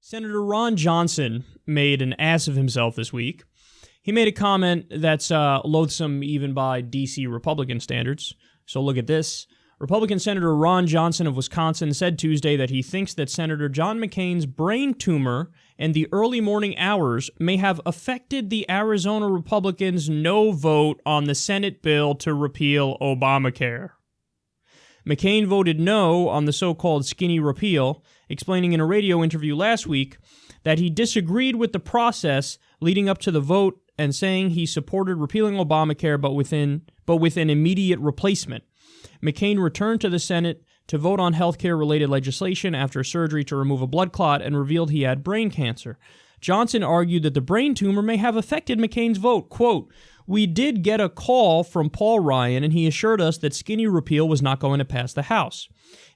Senator Ron Johnson made an ass of himself this week. He made a comment that's loathsome even by D.C. Republican standards. So look at this. Republican Senator Ron Johnson of Wisconsin said Tuesday that he thinks that Senator John McCain's brain tumor and the early morning hours may have affected the Arizona Republicans' no vote on the Senate bill to repeal Obamacare. McCain voted no on the so-called skinny repeal, explaining in a radio interview last week that he disagreed with the process leading up to the vote and saying he supported repealing Obamacare but with an immediate replacement. McCain returned to the Senate to vote on healthcare-related legislation after surgery to remove a blood clot and revealed he had brain cancer. Johnson argued that the brain tumor may have affected McCain's vote. Quote, "We did get a call from Paul Ryan, and he assured us that skinny repeal was not going to pass the House.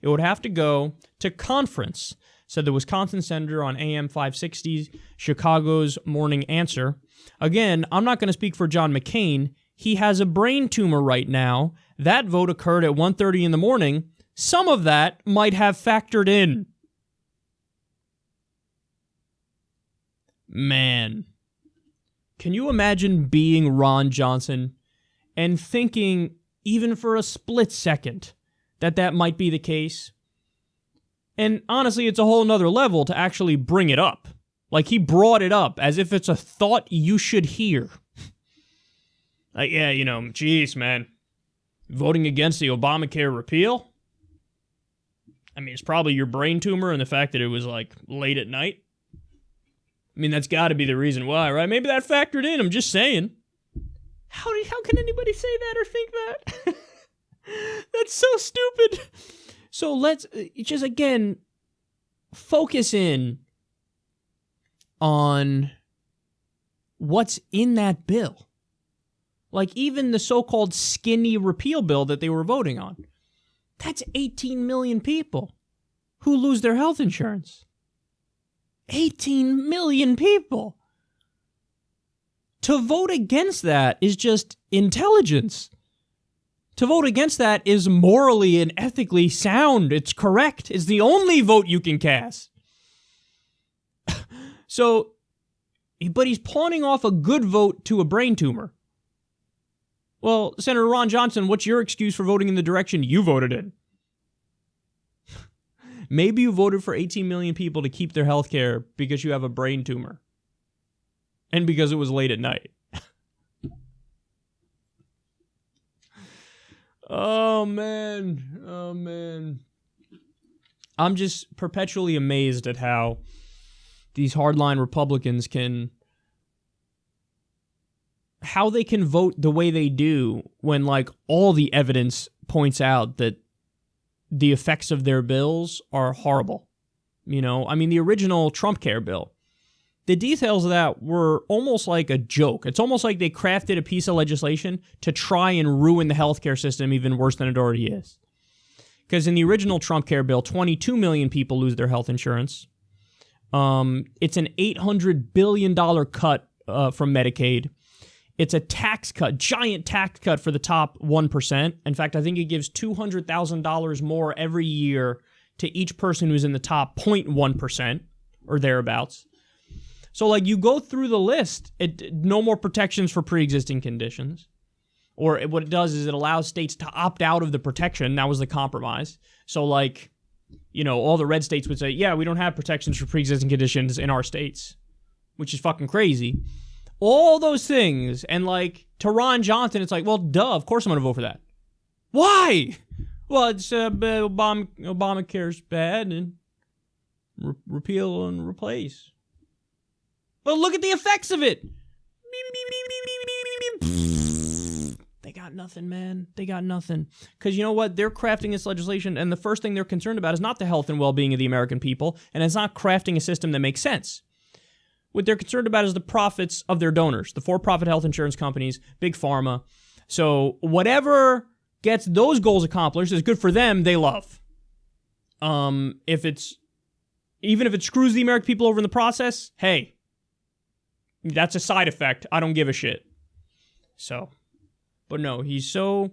It would have to go to conference," said the Wisconsin senator on AM 560, Chicago's Morning Answer. Again, I'm not going to speak for John McCain. He has a brain tumor right now. That vote occurred at 1:30 in the morning. Some of that might have factored in. Man, can you imagine being Ron Johnson and thinking, even for a split second, that that might be the case? And honestly, it's a whole nother level to actually bring it up. Like, he brought it up as if it's a thought you should hear. Like, yeah, geez, man, voting against the Obamacare repeal? I mean, it's probably your brain tumor and the fact that it was, like, late at night. I mean, that's got to be the reason why, right? Maybe that factored in. I'm just saying. How can anybody say that or think that? That's so stupid. So let's just, again, focus in on what's in that bill. Like, even the so-called skinny repeal bill that they were voting on. That's 18 million people who lose their health insurance. 18 million people. To vote against that is just intelligence. To vote against that is morally and ethically sound. It's correct. It's the only vote you can cast. So, but he's pawning off a good vote to a brain tumor. Well, Senator Ron Johnson, what's your excuse for voting in the direction you voted in? Maybe you voted for 18 million people to keep their health care because you have a brain tumor. And because it was late at night. Oh, man. Oh, man. I'm just perpetually amazed at how these hardline Republicans how they can vote the way they do when, like, all the evidence points out that the effects of their bills are horrible. I mean, the original Trump Care bill, the details of that were almost like a joke. It's almost like they crafted a piece of legislation to try and ruin the healthcare system even worse than it already is. Because in the original Trump Care bill, 22 million people lose their health insurance. It's an $800 billion cut from Medicaid. It's a tax cut, giant tax cut for the top 1%. In fact, I think it gives $200,000 more every year to each person who's in the top 0.1% or thereabouts. So, like, you go through the list, no more protections for pre-existing conditions. Or what it does is it allows states to opt out of the protection. That was the compromise. So, like, all the red states would say, yeah, we don't have protections for pre-existing conditions in our states, which is fucking crazy. All those things. And, like, to Ron Johnson, it's like, well, duh, of course I'm going to vote for that. Why? Well, it's Obamacare's bad and repeal and replace. But look at the effects of it. They got nothing, man. They got nothing. Because you know what? They're crafting this legislation, and the first thing they're concerned about is not the health and well-being of the American people, and it's not crafting a system that makes sense. What they're concerned about is the profits of their donors, the for-profit health insurance companies, Big Pharma. So whatever gets those goals accomplished is good for them, they love. Even if it screws the American people over in the process, hey, that's a side effect. I don't give a shit. So, but no, he's drunk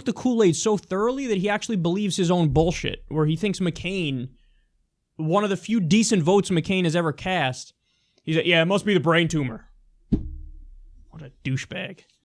the Kool-Aid so thoroughly that he actually believes his own bullshit, where he thinks McCain one of the few decent votes McCain has ever cast. He's like, yeah, it must be the brain tumor. What a douchebag.